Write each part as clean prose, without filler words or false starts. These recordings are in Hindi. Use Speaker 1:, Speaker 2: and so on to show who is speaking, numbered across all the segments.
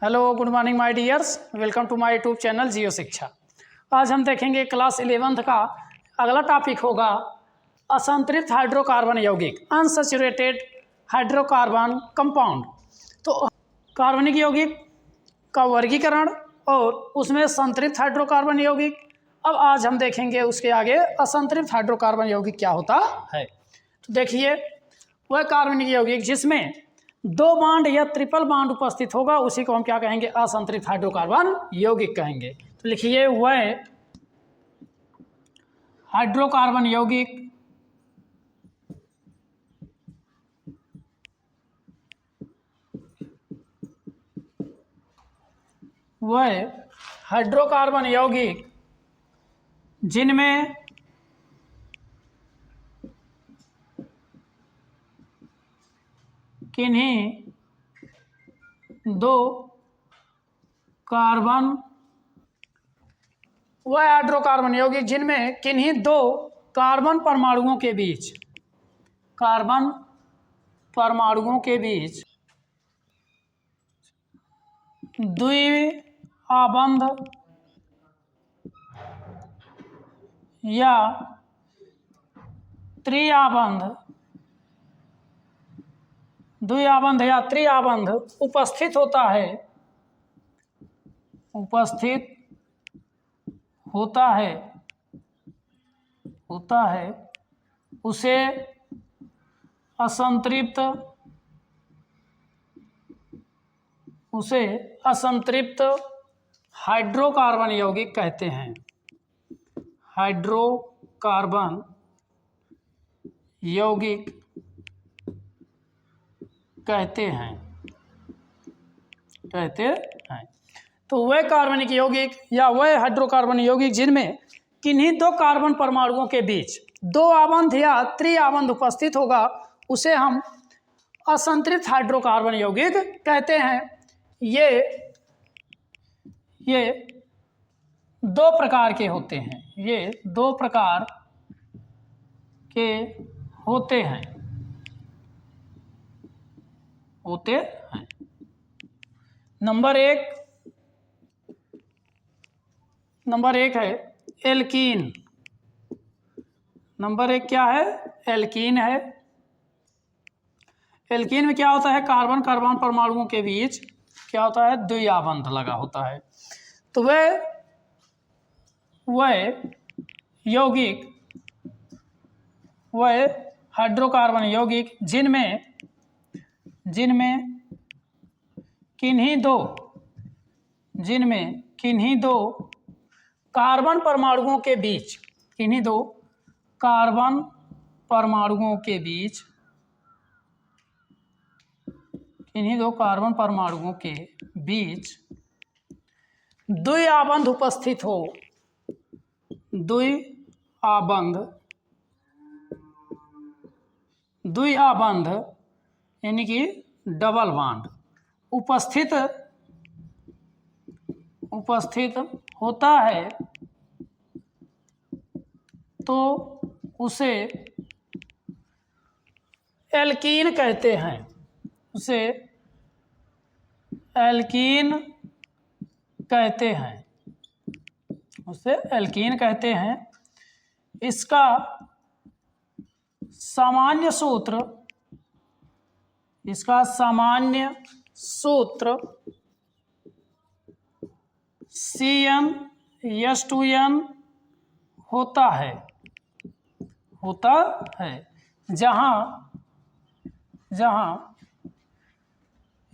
Speaker 1: Hello good morning my dears, welcome to my YouTube channel Jio Shiksha. आज हम देखेंगे क्लास 11th का अगला टॉपिक होगा असंतृप्त हाइड्रोकार्बन यौगिक, अनसैचुरेटेड हाइड्रोकार्बन कंपाउंड। तो कार्बनिक यौगिक का वर्गीकरण और उसमें संतृप्त हाइड्रोकार्बन यौगिक। अब आज हम देखेंगे उसके आगे असंतृप्त हाइड्रोकार्बन यौगिक क्या होता है। तो देखिए, वह कार्बनिक यौगिक जिसमें दो बांड या ट्रिपल बांड उपस्थित होगा उसी को हम क्या कहेंगे, असंतृप्त हाइड्रोकार्बन यौगिक कहेंगे। तो लिखिए, वह हाइड्रोकार्बन यौगिक जिनमें किन्हीं दो कार्बन वह हाइड्रोकार्बन यौगिक जिनमें किन्हीं दो कार्बन परमाणुओं के बीच द्विआबंध या त्रिआबंध उपस्थित होता है उसे असंतृप्त हाइड्रोकार्बन यौगिक कहते हैं। हाइड्रोकार्बन यौगिक कहते हैं। तो वह कार्बनिक यौगिक या वह हाइड्रोकार्बन यौगिक जिनमें किन्हीं दो कार्बन परमाणुओं के बीच दो आबंध या त्रिआबंध उपस्थित होगा उसे हम असंतृप्त हाइड्रोकार्बन यौगिक कहते हैं। ये दो प्रकार के होते हैं। नंबर एक है एल्कीन। नंबर एक क्या है? एल्कीन है। एल्कीन में क्या होता है, कार्बन कार्बन परमाणुओं के बीच क्या होता है, द्विआबंध लगा होता है। तो वह हाइड्रोकार्बन यौगिक जिनमें किन्हीं दो कार्बन परमाणुओं के बीच द्विआबंध उपस्थित हो। द्विआबंध यानी कि डबल बांड उपस्थित होता है तो उसे एल्कीन कहते हैं। इसका सामान्य सूत्र CnH2n होता है जहाँ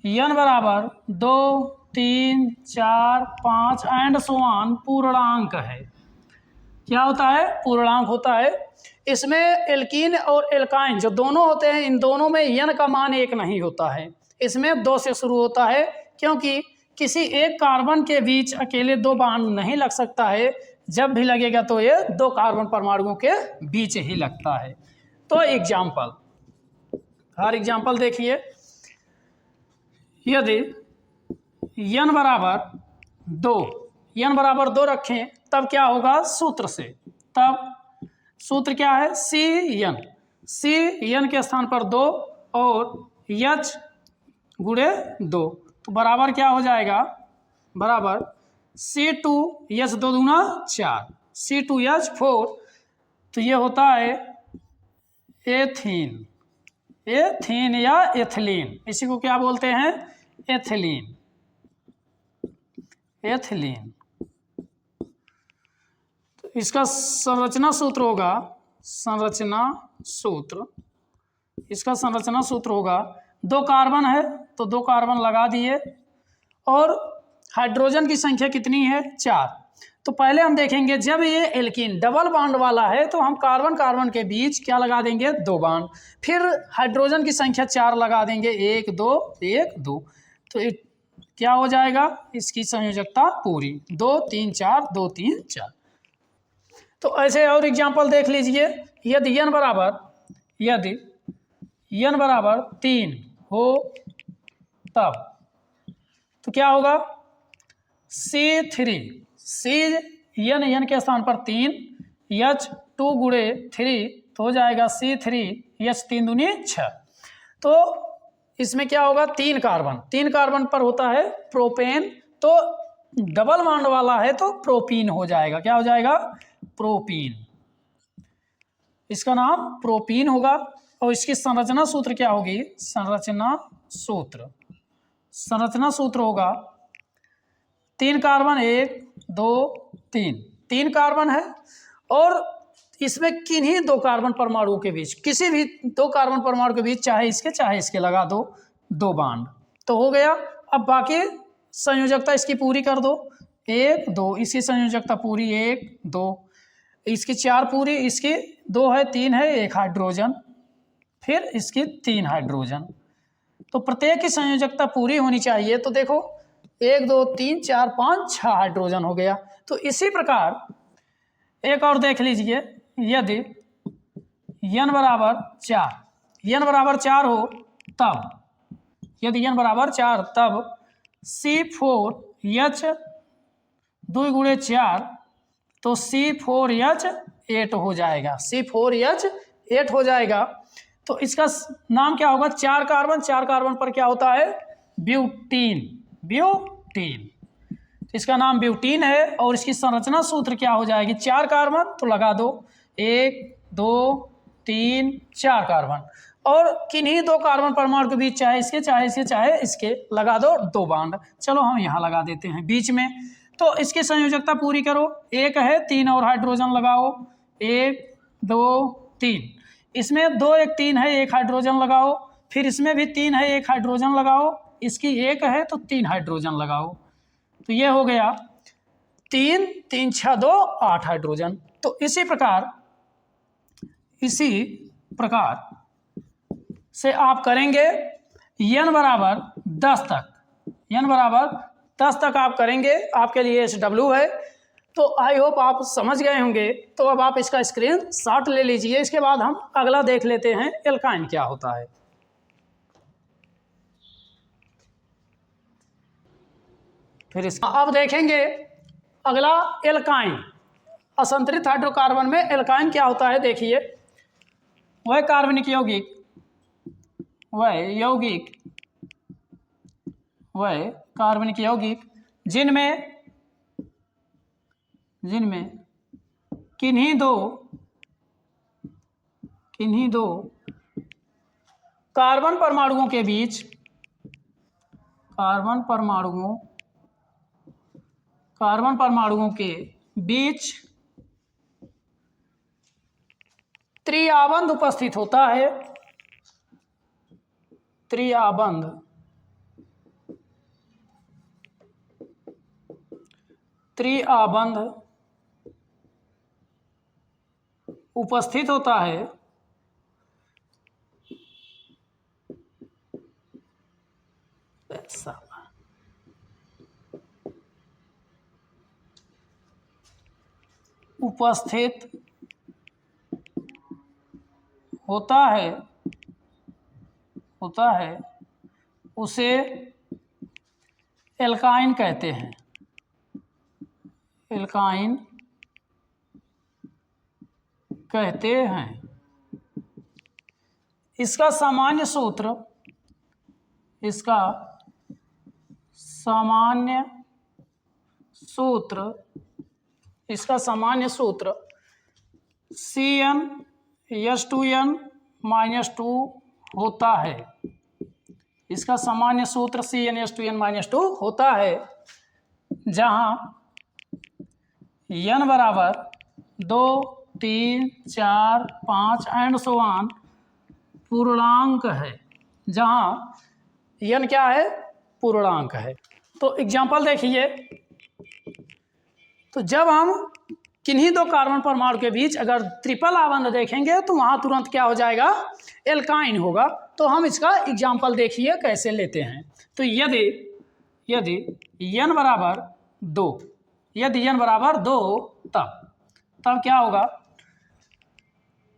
Speaker 1: n बराबर 2, 3, 4, 5 एंड सो ऑन पूर्णांक है। क्या होता है? पूर्णांक होता है। इसमें एल्कीन और एल्काइन जो दोनों होते हैं, इन दोनों में n का मान एक नहीं होता है। इसमें 2 से शुरू होता है क्योंकि किसी एक कार्बन के बीच अकेले दो बांड नहीं लग सकता है। जब भी लगेगा तो ये दो कार्बन परमाणुओं के बीच ही लगता है। तो हर एग्जाम्पल देखिए, यदि n बराबर 2 रखें तब क्या होगा, सूत्र क्या है, Cn के स्थान पर 2 और H गुणे 2। तो बराबर क्या हो जाएगा, बराबर C2H 2 दूना 4, C2H4, तो ये होता है एथीन, एथीन या एथिलीन, इसी को क्या बोलते हैं, एथिलीन, एथिलीन। तो इसका संरचना सूत्र होगा, संरचना सूत्र, इसका संरचना सूत्र होगा, 2 कार्बन है तो 2 कार्बन लगा दिए, और हाइड्रोजन की संख्या कितनी है, 4। तो पहले हम देखेंगे जब ये एल्कीन डबल बॉन्ड वाला है तो हम कार्बन कार्बन के बीच क्या लगा देंगे, 2 बॉन्ड, फिर हाइड्रोजन की संख्या 4 लगा देंगे, 1 2 1 2, तो क्या हो जाएगा, इसकी संयोजकता पूरी, 2 3 4 2 3 4। तो ऐसे और एग्जाम्पल देख लीजिए, यदि n बराबर 3 हो तब, तो क्या होगा, C3, n के स्थान पर 3, H 2 गुणे 3, तो हो जाएगा C3H 3 दूनी 6। तो इसमें क्या होगा, 3 कार्बन पर होता है प्रोपेन, तो डबल बॉन्ड वाला है तो प्रोपीन हो जाएगा, क्या हो जाएगा, प्रोपीन, इसका नाम प्रोपीन होगा। और इसकी संरचना सूत्र क्या होगी, संरचना सूत्र होगा, 3 कार्बन 1 2 3, 3 कार्बन है, और इसमें किन्हीं 2 कार्बन परमाणुओं के बीच, किसी भी 2 कार्बन परमाणु के बीच, चाहे इसके लगा दो 2 बॉन्ड, तो हो गया। अब बाकी संयोजकता इसकी पूरी कर दो, 1 2, इसकी संयोजकता पूरी 1 2, इसकी 4 पूरी, इसकी 2 है 3 है 1 हाइड्रोजन, फिर इसकी 3 हाइड्रोजन, तो प्रत्येक की संयोजकता पूरी होनी चाहिए। तो देखो 1 2 3 4 5 6 हाइड्रोजन हो गया। तो इसी प्रकार एक और देख लीजिए, यदि n बराबर 4 हो तब, यदि n बराबर 4 तब C4H 2 गुणे 4, तो C4H8 हो जाएगा, C4H8 हो जाएगा। तो इसका नाम क्या होगा, 4 कार्बन पर क्या होता है, ब्यूटीन, इसका नाम ब्यूटीन है। और इसकी संरचना सूत्र क्या हो जाएगी, 4 कार्बन तो लगा दो 1 2 3 4 कार्बन, और किन्हीं 2 कार्बन परमाणु के बीच, चाहे इसके लगा दो 2 बॉन्ड। चलो हम यहाँ लगा देते हैं बीच में, तो इसकी संयोजकता पूरी करो, 1 है 3 और हाइड्रोजन लगाओ, 1 2 3, इसमें 2 1 3 है 1 हाइड्रोजन लगाओ, फिर इसमें भी 3 है 1 हाइड्रोजन लगाओ, इसकी 1 है तो 3 हाइड्रोजन लगाओ, तो ये हो गया 3 3 6 2 8 हाइड्रोजन। तो इसी प्रकार से आप करेंगे n बराबर 10 तक आप करेंगे, आपके लिए SW है। तो आई होप आप समझ गए होंगे। तो अब आप इसका स्क्रीनशॉट ले लीजिए, इसके बाद हम अगला देख लेते हैं, एल्काइन क्या होता है। फिर इसका अब देखेंगे अगला एल्काइन, असंतरित हाइड्रोकार्बन में एल्काइन क्या होता है। देखिए, वह कार्बनिक यौगिक जिनमें किन्हीं दो कार्बन परमाणुओं के बीच त्रिआबंध उपस्थित होता है, त्रिआबंध उपस्थित होता है, उपस्थित होता है उसे एल्काइन कहते हैं, एल्काइन कहते हैं। इसका सामान्य सूत्र सामान्य सूत्र, इसका सामान्य सूत्र CnH2n-2 होता है। इसका सामान्य सूत्र CnH2n-2 होता है, जहाँ n बराबर 2, 3, 4, 5 एंड सो ऑन पूर्णांक है। जहाँ n क्या है? पूर्णांक है। तो एग्जाम्पल देखिए, तो जब हम किन्हीं दो कार्बन परमाणु के बीच अगर ट्रिपल आबंध देखेंगे तो वहाँ तुरंत क्या हो जाएगा? एल्काइन होगा। तो हम इसका एग्जाम्पल देखिए कैसे लेते हैं। तो यदि n बराबर 2, यदि n बराबर 2 तब क्या होगा?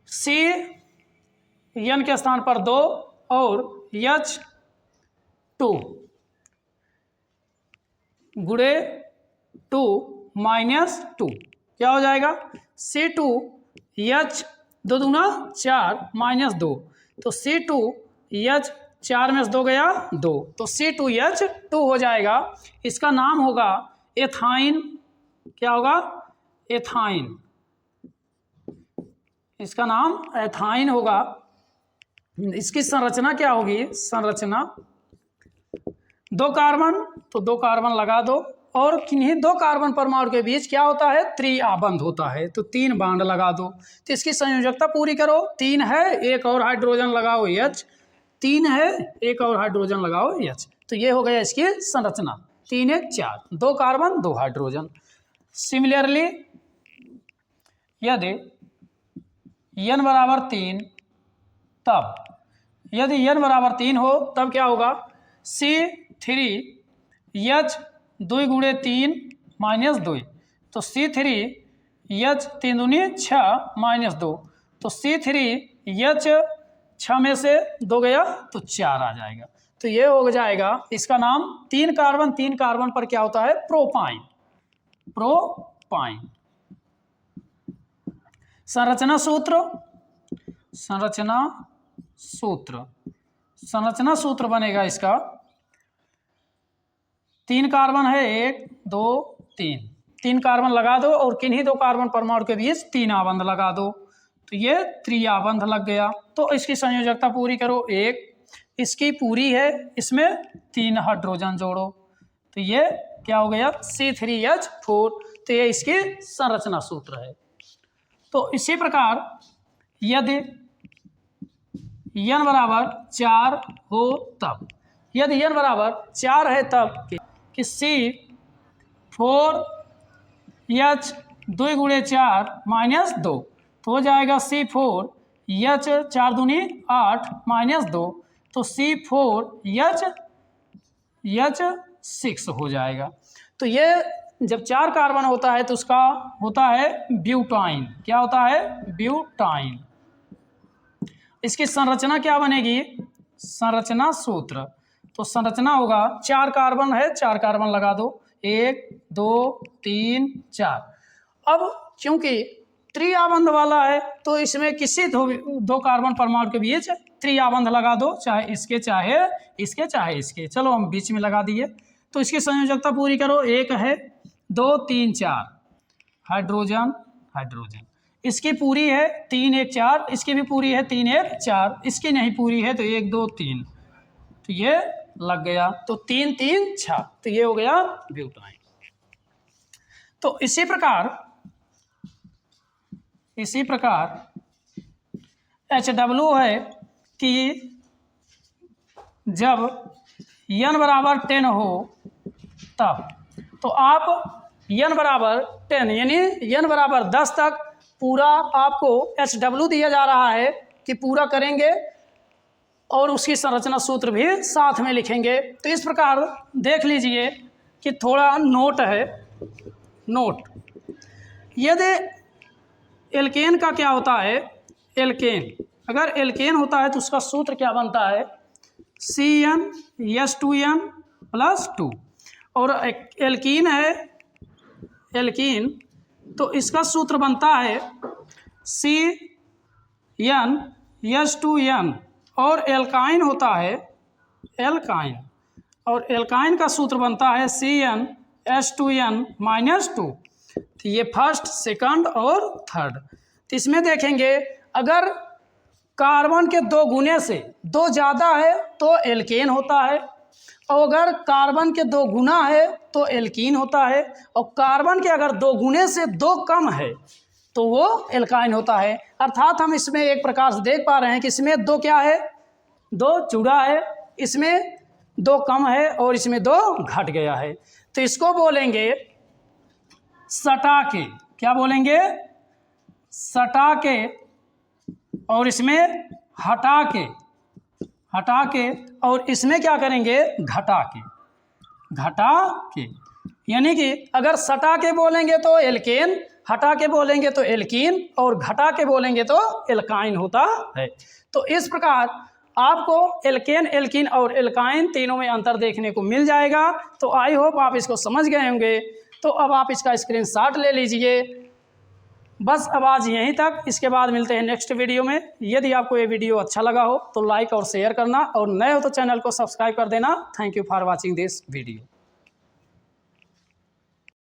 Speaker 1: C n के स्थान पर 2 और H2 गुणे 2 माइनस 2 क्या हो जाएगा? C2H 2 दूना 4 माइनस 2, तो C2H 4 में से 2 गया 2, तो C2H2 हो जाएगा। इसका नाम होगा एथाइन। क्या होगा? एथाइन। इसका नाम एथाइन होगा। इसकी संरचना क्या होगी? संरचना 2 कार्बन, तो 2 कार्बन लगा दो, और किन्हीं 2 कार्बन परमाणु के बीच क्या होता है? त्रिआबंध होता है, तो 3 बांड लगा दो। तो इसकी संयोजकता पूरी करो। 3 है, एक और हाइड्रोजन लगाओ H, 3 है, एक और हाइड्रोजन लगाओ H, तो ये हो गया इसकी संरचना। 3 1 4, 2 कार्बन 2 हाइड्रोजन। सिमिलरली यदि n बराबर 3 तब, यदि n बराबर 3 हो तब क्या होगा? C3H 2 गुणे 3 माइनस 2, तो C3H 3 दूनी 6 माइनस 2, तो C3H 6 में से 2 गया तो 4 आ जाएगा। तो ये हो जाएगा इसका नाम। 3 कार्बन पर क्या होता है? प्रोपाइन। संरचना सूत्र बनेगा इसका। 3 कार्बन है, 1 2 3, 3 कार्बन लगा दो और किन्हीं 2 कार्बन परमाणु के बीच 3 आबंध लगा दो, तो ये त्रिआबंध लग गया। तो इसकी संयोजकता पूरी करो। 1 इसकी पूरी है, इसमें 3 हाइड्रोजन जोड़ो, तो ये क्या हो गया? C3H4। तो ये इसकी संरचना सूत्र है। तो इसी प्रकार यदि n बराबर 4 हो तब, यदि n बराबर 4 है तब कि C4H 2 गुणे 4 माइनस 2, तो हो जाएगा C4H 4 दूनी 8 माइनस 2, तो C4H6 हो जाएगा। तो ये जब 4 कार्बन होता है तो उसका होता है ब्यूटाइन। क्या होता है? ब्यूटाइन। इसकी संरचना क्या बनेगी? संरचना सूत्र। तो संरचना होगा, 4 कार्बन है, 4 कार्बन लगा दो, 1 2 3 4। अब क्योंकि त्रिआबंध वाला है तो इसमें किसी 2 कार्बन परमाणु के बीच त्रिआबंध लगा दो, चाहे इसके चाहे इसके चाहे इसके। चलो हम बीच में लगा दिए। तो इसकी संयोजकता पूरी करो। 1 है, 2 3 4 हाइड्रोजन, इसकी पूरी है 3 1 4, इसकी भी पूरी है 3 1 4, इसकी नहीं पूरी है तो 1 2 3, तो ये लग गया। तो 3 3 6, तो ये हो गया ब्यूटाइन। तो इसी प्रकार HW है कि जब n बराबर 10 हो तब, तो आप n बराबर 10 यानी n बराबर 10 तक पूरा आपको HW दिया जा रहा है कि पूरा करेंगे, और उसकी संरचना सूत्र भी साथ में लिखेंगे। तो इस प्रकार देख लीजिए कि थोड़ा नोट है। यदि एल्केन का क्या होता है? अगर एल्केन होता है तो उसका सूत्र क्या बनता है? CnH2n+2। और एल्कीन है, तो इसका सूत्र बनता है CnH2n। और एल्काइन होता है और एल्काइन का सूत्र बनता है CnH2n-2। तो ये फर्स्ट, सेकंड और थर्ड। तो इसमें देखेंगे अगर कार्बन के 2 गुने से 2 ज़्यादा है तो एल्केन होता है, और अगर कार्बन के 2 गुना है तो एल्कीन होता है, और कार्बन के अगर 2 गुने से 2 कम है तो वो एल्काइन होता है। अर्थात हम इसमें एक प्रकार से देख पा रहे हैं कि इसमें 2 क्या है, 2 जुड़ा है, इसमें 2 कम है और इसमें 2 घट गया है। तो इसको बोलेंगे सटा के, क्या बोलेंगे, सटा के, और इसमें हटा के, हटा के, और इसमें क्या करेंगे, घटा के, घटा के। यानी कि अगर सटा के बोलेंगे तो एल्केन, हटा के बोलेंगे तो एल्कीन, और घटा के बोलेंगे तो एल्काइन होता है। तो इस प्रकार आपको एल्केन, एल्कीन और एल्काइन तीनों में अंतर देखने को मिल जाएगा। तो आई होप आप इसको समझ गए होंगे। तो अब आप इसका स्क्रीनशॉट ले लीजिए। बस अब आज यहीं तक, इसके बाद मिलते हैं नेक्स्ट वीडियो में। यदि आपको ये वीडियो अच्छा लगा हो तो लाइक और शेयर करना, और नए हो तो चैनल को सब्सक्राइब कर देना। Thank you for watching this video.